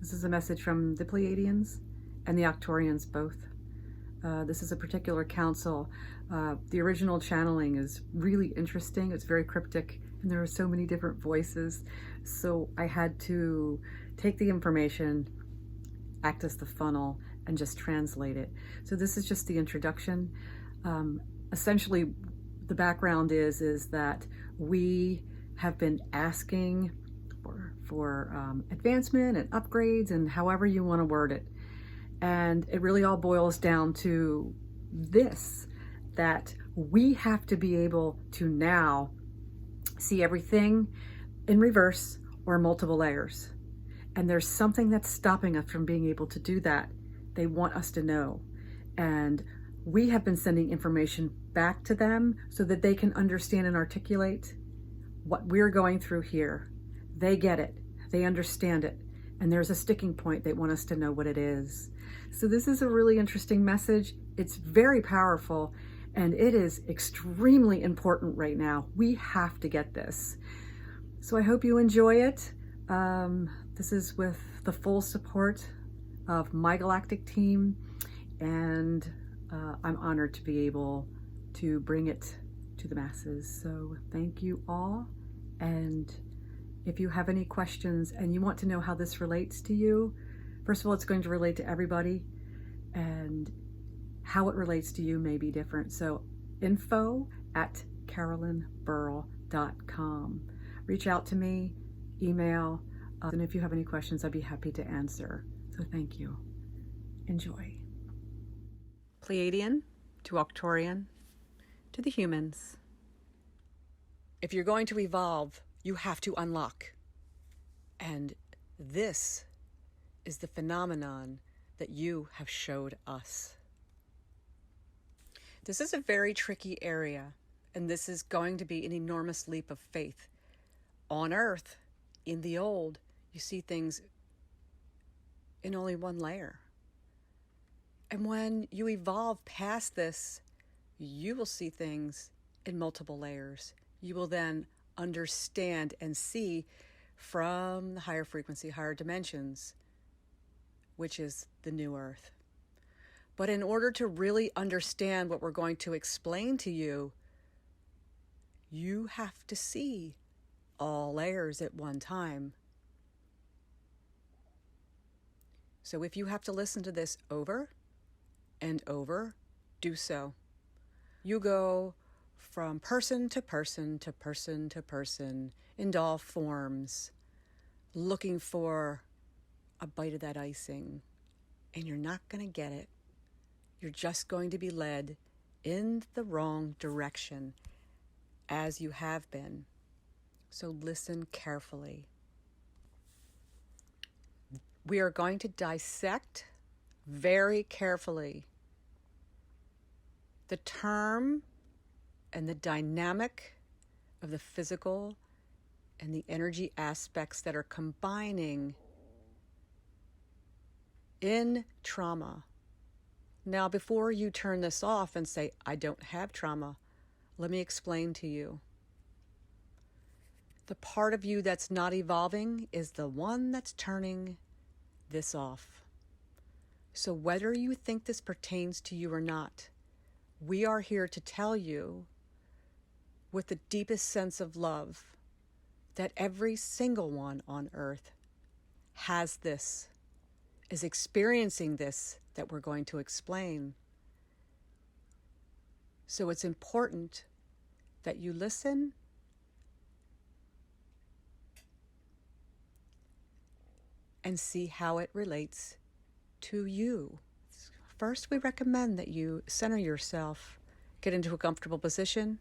This is a message from the Pleiadians and the Arcturians both. This is a particular council. The original channeling is really interesting. It's very cryptic, and there are so many different voices. So I had to take the information, act as the funnel, and just translate it. So this is just the introduction. Essentially, the background is that we have been asking for advancement and upgrades, and however you want to word it. And it really all boils down to this, that we have to be able to now see everything in reverse or multiple layers. And there's something that's stopping us from being able to do that. They want us to know. And we have been sending information back to them so that they can understand and articulate what we're going through here. They get it, they understand it, and there's a sticking point. They want us to know what it is. So this is a really interesting message. It's very powerful, and it is extremely important right now. We have to get this. So I hope you enjoy it. This is with the full support of my galactic team, and I'm honored to be able to bring it to the masses. So thank you all. And if you have any questions and you want to know how this relates to you, first of all, it's going to relate to everybody, and how it relates to you may be different. So info@carolynburl.com. Reach out to me, email, and if you have any questions, I'd be happy to answer. So thank you. Enjoy. Pleiadian to Arcturian to the humans. If you're going to evolve, you have to unlock. And this is the phenomenon that you have showed us. This is a very tricky area, and this is going to be an enormous leap of faith. On Earth, in the old, you see things in only one layer. And when you evolve past this, you will see things in multiple layers. You will then understand and see from the higher frequency, higher dimensions, which is the new Earth. But in order to really understand what we're going to explain to you, you have to see all layers at one time. So if you have to listen to this over and over, do so. You go from person to person to person to person in all forms, looking for a bite of that icing, and you're not going to get it. You're just going to be led in the wrong direction, as you have been. So listen carefully. We are going to dissect very carefully the term and the dynamic of the physical and the energy aspects that are combining in trauma. Now, before you turn this off and say, I don't have trauma, let me explain to you. The part of you that's not evolving is the one that's turning this off. So whether you think this pertains to you or not, we are here to tell you with the deepest sense of love that every single one on Earth has this, is experiencing this that we're going to explain. So it's important that you listen and see how it relates to you. First, we recommend that you center yourself, get into a comfortable position,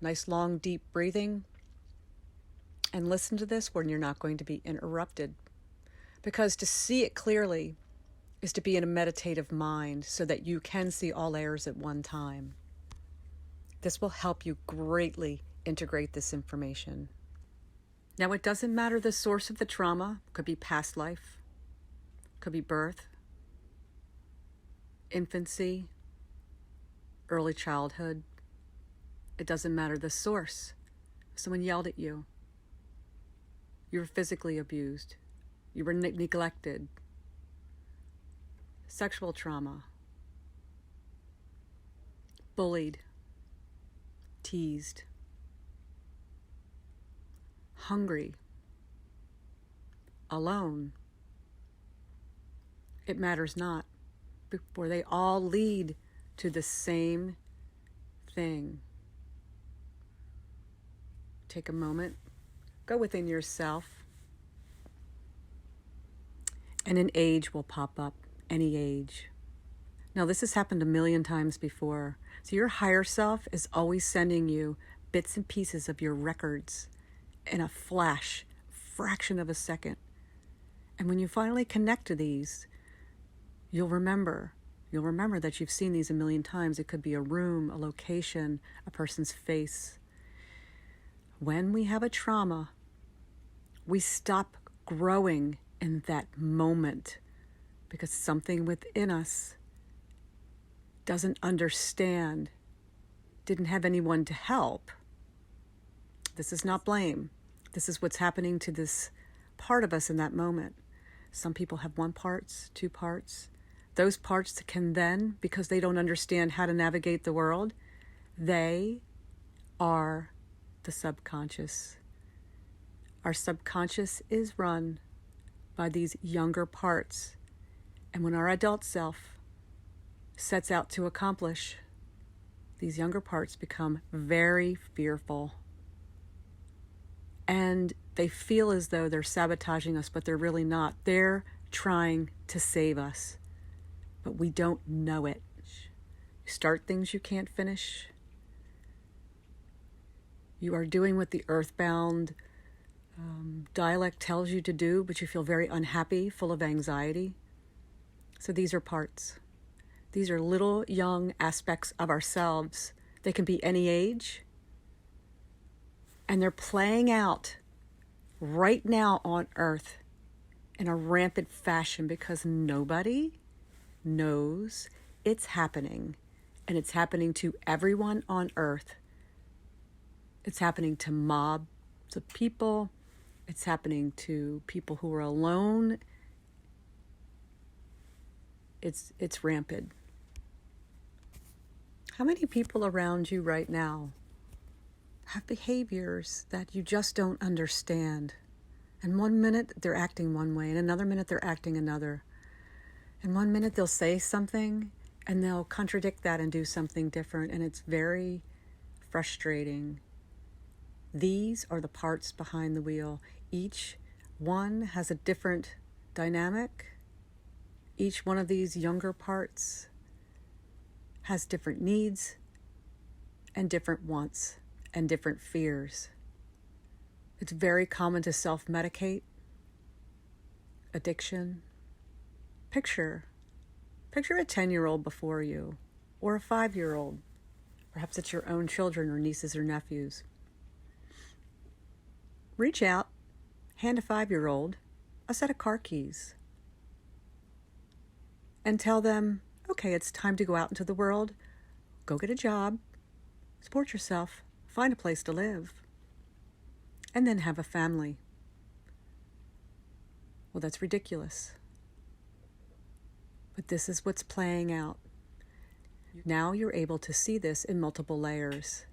nice long deep breathing, and listen to this when you're not going to be interrupted. Because to see it clearly is to be in a meditative mind so that you can see all layers at one time. This will help you greatly integrate this information. Now, it doesn't matter the source of the trauma. It could be past life, could be birth, infancy, early childhood. It doesn't matter the source. Someone yelled at you. You were physically abused. You were neglected. Sexual trauma. Bullied. Teased. Hungry. Alone. It matters not, for they all lead to the same thing. Take a moment, go within yourself, and an age will pop up, any age. Now, this has happened a million times before. So your higher self is always sending you bits and pieces of your records in a flash, fraction of a second. And when you finally connect to these, you'll remember that you've seen these a million times. It could be a room, a location, a person's face. When we have a trauma, we stop growing in that moment because something within us doesn't understand, didn't have anyone to help. This is not blame. This is what's happening to this part of us in that moment. Some people have one parts, two parts. Those parts can then, because they don't understand how to navigate the world, they are the subconscious. Our subconscious is run by these younger parts. And when our adult self sets out to accomplish, these younger parts become very fearful. And they feel as though they're sabotaging us, but they're really not. They're trying to save us, but we don't know it. You start things you can't finish. You are doing what the earthbound dialect tells you to do, but you feel very unhappy, full of anxiety. So these are parts. These are little young aspects of ourselves. They can be any age. And they're playing out right now on Earth in a rampant fashion because nobody knows it's happening. And it's happening to everyone on Earth. It's happening to mobs of people. It's happening to people who are alone. It's rampant. How many people around you right now have behaviors that you just don't understand? And 1 minute they're acting one way, and another minute they're acting another. And 1 minute they'll say something, and they'll contradict that and do something different, and it's very frustrating. These are the parts behind the wheel. Each one has a different dynamic. Each one of these younger parts has different needs and different wants and different fears. It's very common to self-medicate, addiction. Picture a 10-year-old before you, or a 5-year-old. Perhaps it's your own children or nieces or nephews. Reach out, hand a 5-year-old a set of car keys, and tell them, okay, it's time to go out into the world, go get a job, support yourself, find a place to live, and then have a family. Well, that's ridiculous. But this is what's playing out. Now you're able to see this in multiple layers.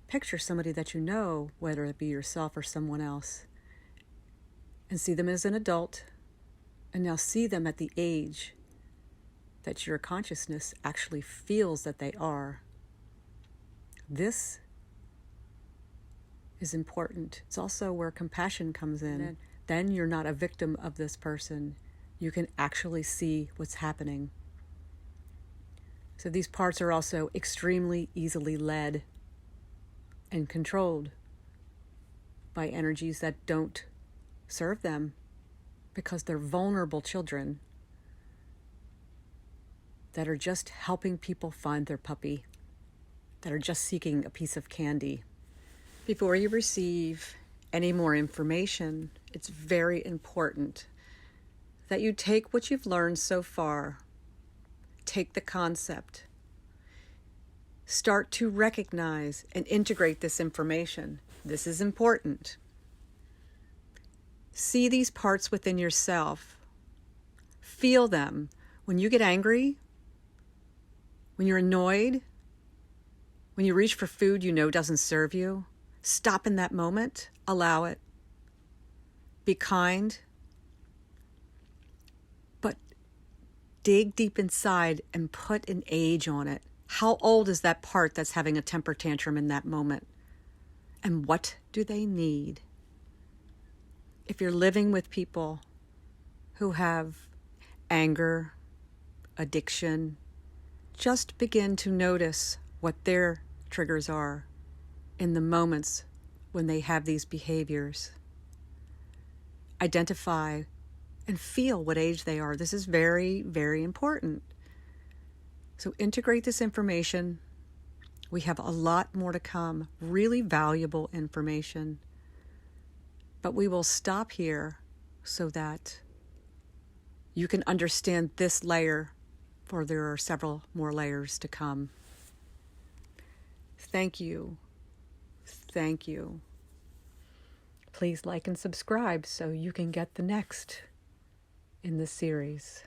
Picture somebody that you know, whether it be yourself or someone else, and see them as an adult, and now see them at the age that your consciousness actually feels that they are. This is important. It's also where compassion comes in. Then you're not a victim of this person. You can actually see what's happening. So these parts are also extremely easily led and controlled by energies that don't serve them because they're vulnerable children that are just helping people find their puppy, that are just seeking a piece of candy. Before you receive any more information, it's very important that you take what you've learned so far, take the concept, start to recognize and integrate this information. This is important. See these parts within yourself. Feel them. When you get angry, when you're annoyed, when you reach for food you know doesn't serve you, stop in that moment. Allow it. Be kind. But dig deep inside and put an age on it. How old is that part that's having a temper tantrum in that moment? And what do they need? If you're living with people who have anger, addiction, just begin to notice what their triggers are in the moments when they have these behaviors. Identify and feel what age they are. This is very, very important. So integrate this information. We have a lot more to come, really valuable information. But we will stop here so that you can understand this layer, for there are several more layers to come. Thank you. Thank you. Please like and subscribe so you can get the next in this series.